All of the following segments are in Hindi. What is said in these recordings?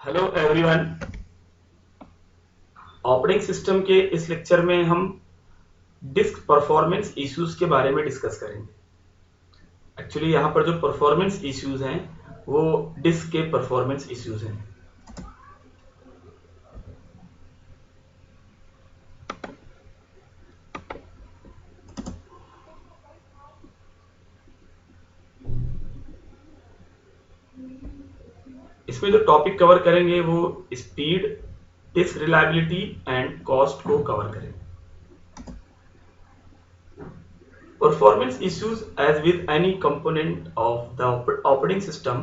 Hello everyone. ऑपरेटिंग सिस्टम के इस लेक्चर में हम डिस्क परफॉर्मेंस इश्यूज के बारे में डिस्कस करेंगे। एक्चुअली यहाँ पर जो परफॉर्मेंस इश्यूज हैं वो डिस्क के परफॉर्मेंस इश्यूज हैं। इसमें जो टॉपिक कवर करेंगे वो speed, disk reliability and cost को कवर करेंगे। Performance issues, as with any component of the operating system,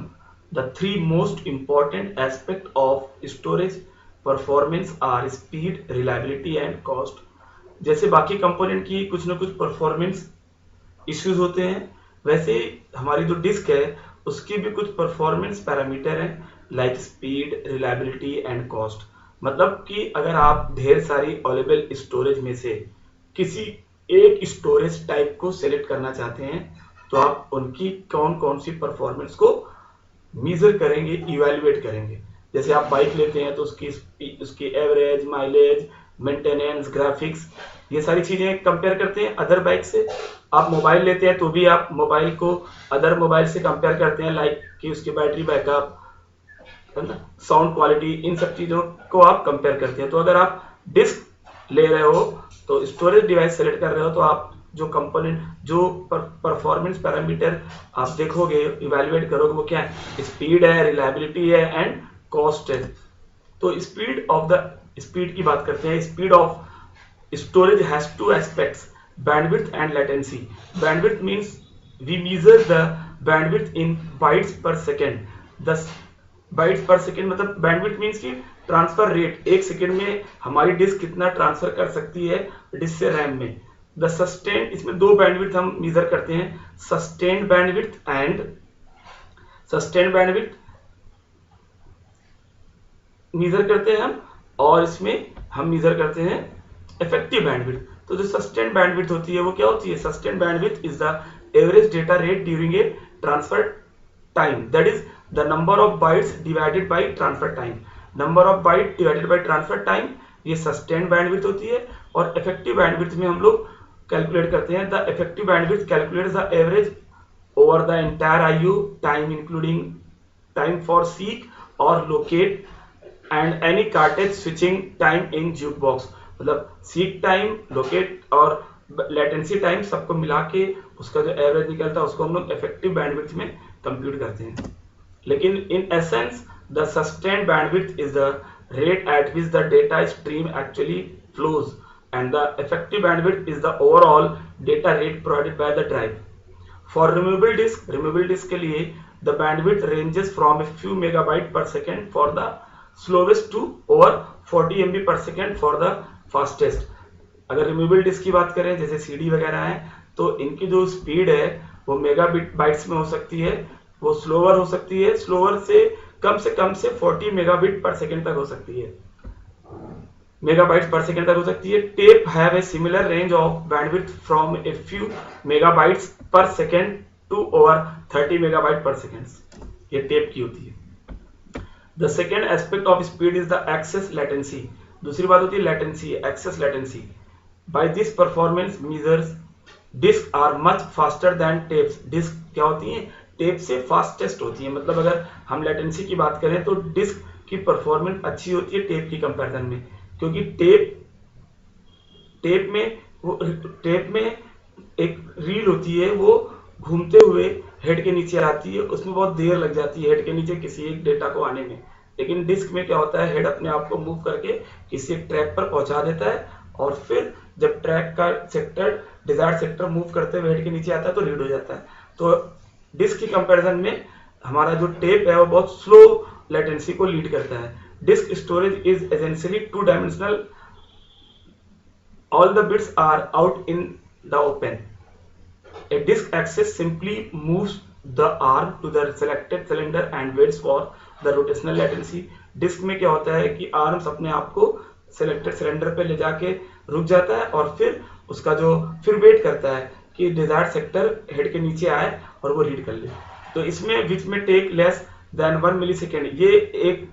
the three most important aspects of storage performance are speed, reliability and cost. जैसे बाकी कंपोनेंट की कुछ ना कुछ परफॉर्मेंस इश्यूज होते हैं, वैसे हमारी जो डिस्क है उसकी भी कुछ परफॉर्मेंस पैरामीटर हैं, like speed, reliability and cost. मतलब कि अगर आप ढेर सारी अवेलेबल स्टोरेज में से किसी एक स्टोरेज टाइप को सिलेक्ट करना चाहते हैं तो आप उनकी कौन कौन सी परफॉर्मेंस को मेजर करेंगे, इवैल्यूएट करेंगे। जैसे आप बाइक लेते हैं तो उसकी एवरेज, माइलेज, मेंटेनेंस, ग्राफिक्स, ये सारी चीजें कंपेयर करते हैं अदर बाइक से। आप मोबाइल लेते हैं तो भी आप मोबाइल को अदर मोबाइल से कंपेयर करते हैं, लाइक कि उसकी बैटरी बैकअप, है ना, साउंड क्वालिटी, इन सब चीजों को आप कंपेयर करते हैं। तो अगर आप डिस्क ले रहे हो तो स्टोरेज डिवाइस सेलेक्ट कर रहे हो तो आप जो कंपोनेंट, जो परफॉर्मेंस पैरामीटर आप देखोगे, इवैल्यूएट करोगे, वो क्या है? स्पीड है, रिलायबिलिटी है एंड कॉस्ट है। तो स्पीड की बात करते हैं। Speed of storage has two aspects, bandwidth and latency. Bandwidth means we measure the bandwidth in bytes per second. The bytes per second मतलब bandwidth means कि ट्रांसफर रेट, एक सेकेंड में हमारी डिस्क कितना ट्रांसफर कर सकती है डिस्क से रैम में। द सस्टेन, इसमें दो बैंडविड्थ हम मेजर करते हैं, sustained bandwidth and sustained bandwidth measure करते हैं हम, और इसमें हम मेजर करते हैं इफेक्टिव बैंडविड्थ। तो जो सस्टेन्ड बैंडविड्थ होती है वो क्या होती है? Sustained bandwidth is the average data rate during a transfer time, that is the number of bytes divided by transfer time. Number of bite divided by transfer time, ये सस्टेन्ड बैंडविड्थ होती है। और इफेक्टिव बैंडविड्थ में हम लोग कैलकुलेट करते हैं, the effective bandwidth calculates the average over the entire IU time including time for seek और locate and any cartridge switching time in jukebox. मतलब सीक टाइम, लोकेट और लेटेंसी टाइम सबको मिला के उसका जो एवरेज निकलता है उसको हम लोग इफेक्टिव बैंडविड्थ में कंप्यूट करते हैं। लेकिन in essence the sustained bandwidth is the rate at which the data stream actually flows, and the effective bandwidth is the overall data rate provided by the drive. For removable disk के लिए the bandwidth ranges from a few megabyte per second for the slowest to over 40 MB per second for the fastest. अगर रिमूवेबल डिस्क की बात करें, जैसे सीडी वगैरह है, तो इनकी जो स्पीड है वो मेगाबिट बाइट्स में हो सकती है, वो स्लोअर हो सकती है, स्लोअर से कम से 40 मेगाबिट पर सेकेंड तक हो सकती है, मेगाबाइट्स पर सेकेंड तक हो सकती है। Tape have a similar range of bandwidth from a few megabytes per second to over 30 megabyte per second, ये टेप की होती है। The second aspect of speed is the access latency. दूसरी बात होती है latency, access latency. By this performance measures disk are much faster than tapes. Disk क्या होती है? टेप से फास्टेस्ट होती है। मतलब अगर हम लेटेंसी की बात करें तो डिस्क की परफॉर्मेंस अच्छी होती है टेप की कंपैरिजन में, क्योंकि टेप में एक रील होती है, वो घूमते हुए हेड के नीचे आती है, उसमें बहुत देर लग जाती है हेड के नीचे किसी एक डेटा को आने में। लेकिन डिस्क में क्या होता है, हेड अपने आप को मूव करके किसी एक ट्रैक पर पहुंचा देता है, और फिर जब ट्रैक का सेक्टर, डिजायर्ड सेक्टर मूव करते हुए हेड के नीचे आता है तो रीड हो जाता है। तो डिस्क की कंपैरिजन में हमारा जो टेप है वो बहुत स्लो लेटेंसी को लीड करता है। Disk storage is essentially two dimensional, all the bits are out in the open. A disk axis simply moves the arm to the selected cylinder and waits for the rotational latency. Disk में क्या होता है कि आर्म्स अपने आप को सिलेक्टेड सिलेंडर पे ले जाके रुक जाता है, और फिर उसका जो फिर वेट करता है कि डिजायर्ड सेक्टर हेड के नीचे आए और वो रीड कर ले। तो इसमें विच में टेक लेस देन 1 मिली सेकेंड, ये एक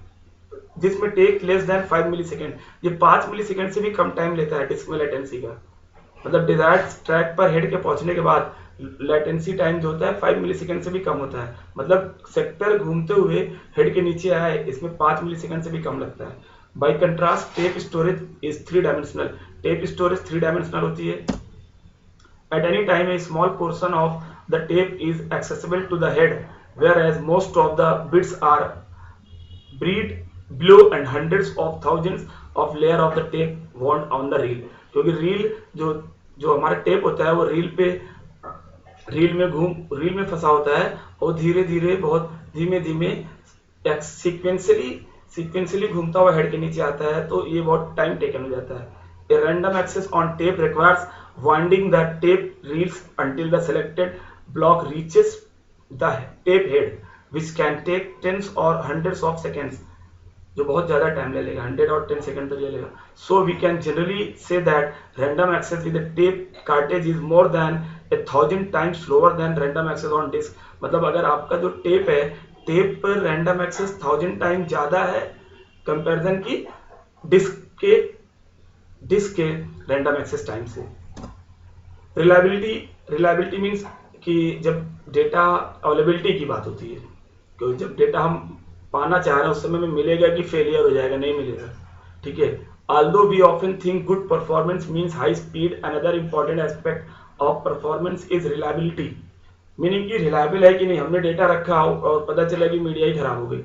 दिस में टेक लेस देन 5 मिली सेकेंड। ये 5 मिली सेकेंड से भी कम टाइम लेता है डिस्क में लेटेंसी का, मतलब डिजायर्ड ट्रैक पर हेड के पहुंचने के बाद लेटेंसी टाइम जो होता है 5 मिली सेकेंड से भी कम होता है। मतलब सेक्टर घूमते हुए हेड के नीचे आया है, इसमें 5 मिली सेकेंड से भी कम लगता है। By contrast tape storage is 3 dimensional. Tape storage 3 dimensional होती है। At any time, a small portion of the tape is accessible to the head, whereas most of the bits are buried below and hundreds of thousands of layer of the tape wound on the reel। क्योंकि रील जो हमारा टेप होता है वो रील में फंसा होता है और धीरे धीरे बहुत धीमे धीमे सीक्वेंशियली घूमता हुआ हेड के नीचे आता है, तो ये बहुत टाइम टेकन हो जाता है। A random access on tape requires winding the tape reels until the selected block reaches the tape head, which can take tens or hundreds of seconds, जो बहुत ज़्यादा टाइम ले लेगा, 100 और 10 सेकंड तक ले लेगा। So we can generally say that random access with a tape cartridge is more than 1000 times slower than random access on disk। मतलब अगर आपका जो टेप है, टेप पर रैंडम एक्सेस 1000 टाइम ज़्यादा है कंपैरिजन की डिस्क के रैंडम एक्सेस टाइम से। रिलायबिलिटी मीन्स कि जब डेटा अवेलेबिलिटी की बात होती है, क्योंकि जब डेटा हम पाना चाह रहे हैं उस समय में मिलेगा कि फेलियर हो जाएगा, नहीं मिलेगा, ठीक है। Although we often think good performance means high speed, another important aspect of performance is reliability, meaning कि रिलायबल है कि नहीं। हमने डेटा रखा और पता चला कि मीडिया ही खराब हो गई,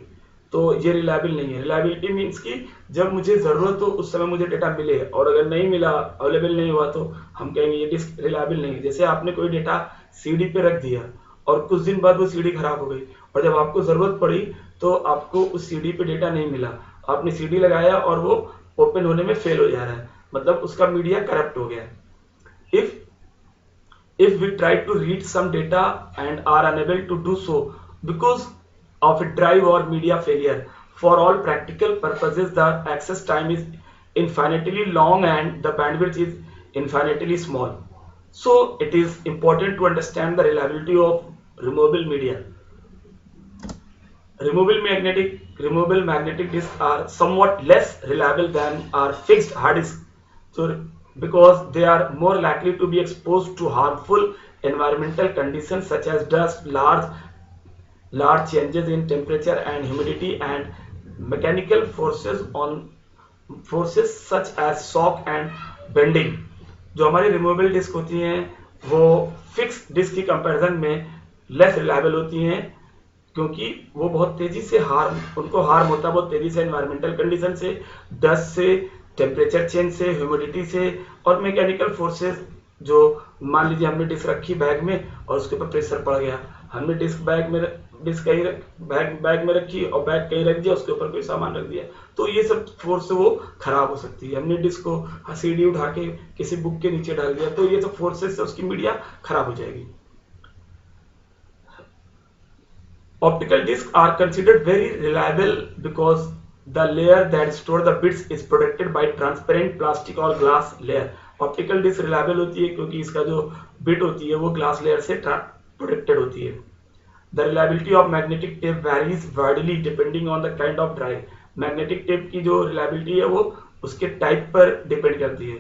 तो ये रिलायबल नहीं है। रिलायबिलिटी मीन्स कि जब मुझे जरूरत हो उस समय मुझे डेटा मिले, और अगर नहीं मिला, अवेलेबल नहीं हुआ, तो हम कहेंगे ये डिस्क रिलायबल नहीं है। जैसे आपने कोई डेटा सीडी पे रख दिया और कुछ दिन बाद वो सीडी खराब हो गई, और जब आपको जरूरत पड़ी तो आपको उस सीडी पे डेटा नहीं मिला, आपने सीडी लगाया और वो ओपन होने में फेल हो जा रहा है, मतलब उसका मीडिया करप्ट हो गया। If we try to read some data and are unable to do so because of a drive or media failure, for all practical purposes the access time is infinitely long and the bandwidth is infinitely small. So it is important to understand the reliability of removable media. Removable magnetic disks are somewhat less reliable than our fixed hard disks, so because they are more likely to be exposed to harmful environmental conditions such as dust, large changes in temperature and humidity, and mechanical forces such as shock and bending। जो हमारी रिमूवेबल डिस्क होती हैं वो फिक्स डिस्क की कंपैरिजन में लेस रिलायबल होती हैं, क्योंकि वो बहुत तेजी से उनको हार्म होता है बहुत तेजी से एनवायरमेंटल कंडीशन से, डस्ट से, टेम्परेचर चेंज से, ह्यूमिडिटी से, और मैकेनिकल फोर्सेस। जो मान लीजिए हमने डिस्क रखी बैग में और उसके ऊपर प्रेशर पड़ गया, हमने डिस्क बैग में रखी और बैग कहीं रख दिया, उसके ऊपर कोई सामान रख दिया, तो ये सब फोर्स से वो खराब हो सकती है। हमने डिस्क को सीडी उठा के किसी बुक के नीचे डाल दिया, तो ये सब फोर्सेस से उसकी मीडिया खराब हो जाएगी। Optical discs are considered very reliable because the layer that store the bits is protected by transparent plastic or glass layer। Optical disk reliable होती है क्योंकि इसका जो बिट होती है वो ग्लास लेयर से प्रोटेक्टेड होती है। The reliability of magnetic tape varies widely depending on the kind of drive. Magnetic tape की जो रिलायबिलिटी है वो उसके टाइप पर डिपेंड करती है,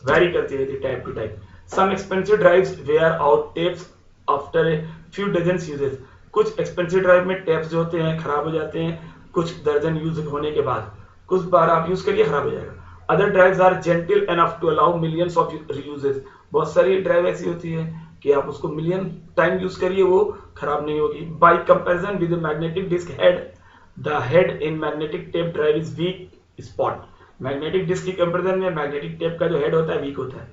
वैरी करती रहती है type to type. Some expensive drives wear out tapes after a few dozen uses. कुछ एक्सपेंसिव ड्राइव में टेप्स जो होते हैं खराब हो जाते हैं कुछ दर्जन यूज होने के बाद, कुछ बार आप यूज करिए खराब हो जाएगा। Other drives are gentle enough to allow millions of uses. बहुत सारी ड्राइव ऐसी होती है कि आप उसको मिलियन टाइम यूज करिए वो खराब नहीं होगी। By comparison with magnetic disk head, the head in magnetic tape drive is weak spot. Magnetic disk की कंपैरिजन में मैग्नेटिक टेप का जो हेड होता है वीक होता है।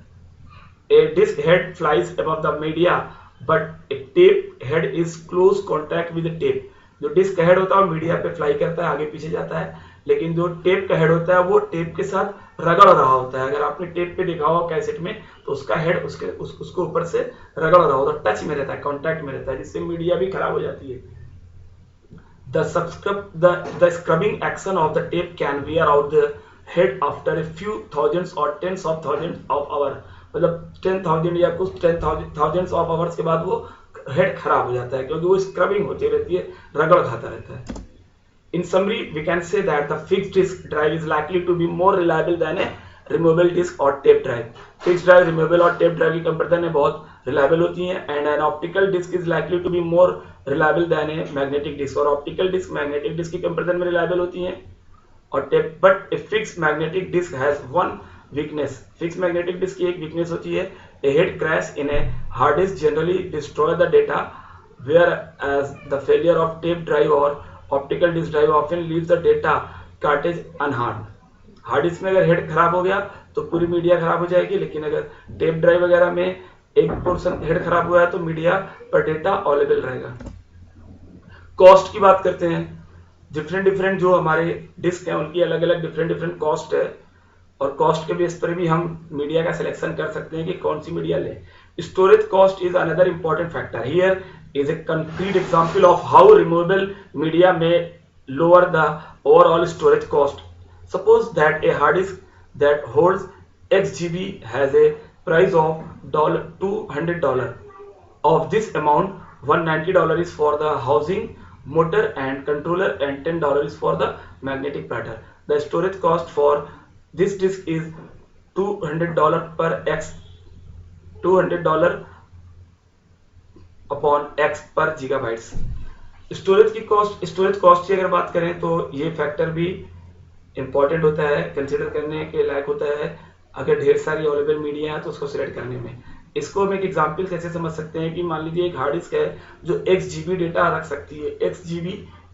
A disk head flies above the media but a tape head is close contact with tape. जो डिस्क हेड होता है वो मीडिया पे फ्लाई करता है, आगे पीछे जाता है, लेकिन जो टेप का हेड होता है वो टेप के साथ रगड़ रहा होता है। अगर आपने टेप पे देखा हो कैसेट में तो उसका हेड उसको ऊपर से रगड़ रहा होता है, टच में रहता है, कॉन्टैक्ट में रहता है, जिससे मीडिया भी खराब हो जाती है। The scrubbing action of the tape can wear out the head after a few thousands or tens of thousands of hours। मतलब 10,000 या कुछ 10,000 ऑफ आवर्स के बाद वो हेड खराब हो जाता है क्योंकि वो स्क्रबिंग होती रहती है, रगड़ खाता रहता है। In summary, we can say that the fixed disk drive is likely to be more reliable than a removable disk or tape drive. Fixed drive, removable और tape drive की कंपैरिजन में बहुत reliable होती हैं, and an optical disk is likely to be more reliable than a magnetic disk. और optical disk magnetic disk की कंपैरिजन में reliable होती हैं और tape, but a fixed magnetic disk has one weakness. Fixed magnetic disk की एक weakness होती है, a head crash in a hard disk generally destroy the data, whereas the failure of tape drive or optical disk drive often leaves the data cartridge unharmed. Hard disk में अगर हेड खराब हो गया तो पूरी मीडिया खराब हो जाएगी, लेकिन अगर टेप ड्राइव वगैरह में एक पोर्शन हेड खराब हुआ है तो मीडिया पर डेटा अवेलेबल रहेगा। कॉस्ट की बात करते हैं। डिफरेंट जो हमारे डिस्क हैं उनकी अलग अलग डिफरेंट कॉस्ट है, और कॉस्ट के बेस पर भी हम मीडिया का सिलेक्शन कर सकते हैं कि कौन सी मीडिया लें। Storage cost is another important factor. Here is a concrete example of how removable media may lower the overall storage cost. Suppose that a hard disk that holds X GB has a price of $200. Of this amount, $190 is for the housing, motor and controller, and $10 is for the magnetic platter. The storage cost for this disk is $200 per X, $200 upon x पर गीगाबाइट्स। स्टोरेज कॉस्ट की अगर बात करें तो ये फैक्टर भी इंपॉर्टेंट होता है, कंसिडर करने के लायक होता है अगर ढेर सारी अवेलेबल मीडिया है तो उसको सिलेक्ट करने में। इसको हम एक एग्जांपल कैसे समझ सकते हैं कि मान लीजिए एक हार्ड डिस्क है जो x GB डेटा रख सकती है,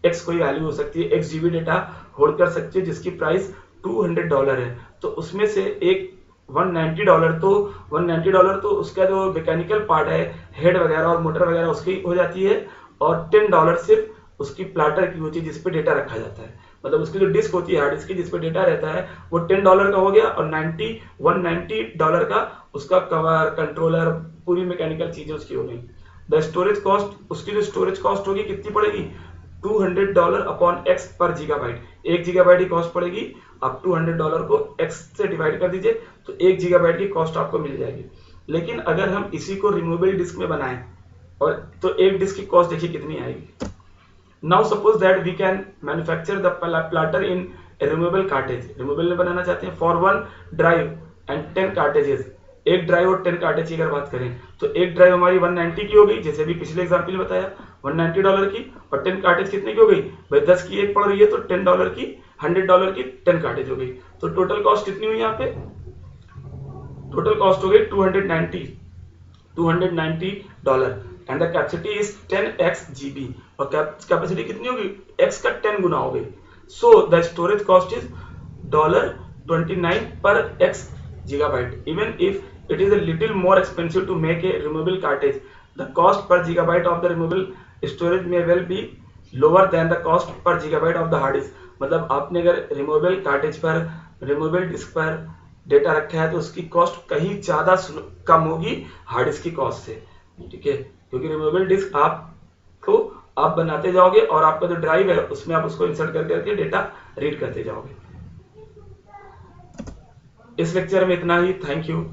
x कोई वैल्यू हो सकती है, x GB डेटा होल्ड कर सकती है जिसकी प्राइस $200 है, तो उसमें से एक $190 तो उसका जो मैकेनिकल पार्ट है, हेड वगैरह और मोटर वगैरह उसकी हो जाती है, और $10 सिर्फ उसकी प्लाटर की होती है जिसपे डेटा रखा जाता है। मतलब उसकी जो डिस्क होती है हार्ड डिस्क की जिसपे डेटा रहता है वो $10 का हो गया, और $190 का उसका कवर, कंट्रोलर, पूरी मैकेनिकल चीजें उसकी हो गई। द स्टोरेज कॉस्ट, उसकी जो स्टोरेज कॉस्ट होगी कितनी पड़ेगी, $200 अपॉन x पर गीगाबाइट। 1 गीगाबाइट की कॉस्ट पड़ेगी, आप $200 को x से डिवाइड कर दीजिए तो 1 गीगाबाइट की कॉस्ट आपको मिल जाएगी। लेकिन अगर हम इसी को रिमूवेबल डिस्क में बनाएं और तो एक डिस्क की कॉस्ट देखिए कितनी आएगी। Now suppose that we can manufacture the platter in removable cartridge. Removable में बनाना चाहते हैं फॉर 1 ड्राइव एंड 10 कार्टेजेस। एक ड्राइव और 10 कार्टेज की अगर बात करें तो एक ड्राइव हमारी 190 की हो गई, जैसे भी पिछले एग्जांपल में बताया $190 की, और 10 कार्टेज कितने की हो गई भाई, 10 की एक पड़ रही है तो $10 की, $100 की 10 कार्टेज हो गई। तो टोटल कॉस्ट कितनी हुई यहाँ पे, टोटल कॉस्ट हो गई $290 and the capacity is 10x GB, और कैपेसिटी कितनी होगी, x का 10 गुना हो गई। So the storage cost is $29 पर x gigabyte. Even if it is a little more expensive to make a removable cartridge, the cost per gigabyte of the removable storage may well be lower than the cost per gigabyte of the hard disk. मतलब आपने अगर रिमूवेबल कार्टेज पर, रिमूवेबल डिस्क पर डेटा रखा है तो उसकी कॉस्ट कहीं ज्यादा कम होगी हार्ड डिस्क की कॉस्ट से, ठीक है, क्योंकि रिमूवेबल डिस्क आप बनाते जाओगे और आपका जो ड्राइव है उसमें आप उसको इंसर्ट करके डेटा रीड करते जाओगे। इस लेक्चर में इतना ही, थैंक यू।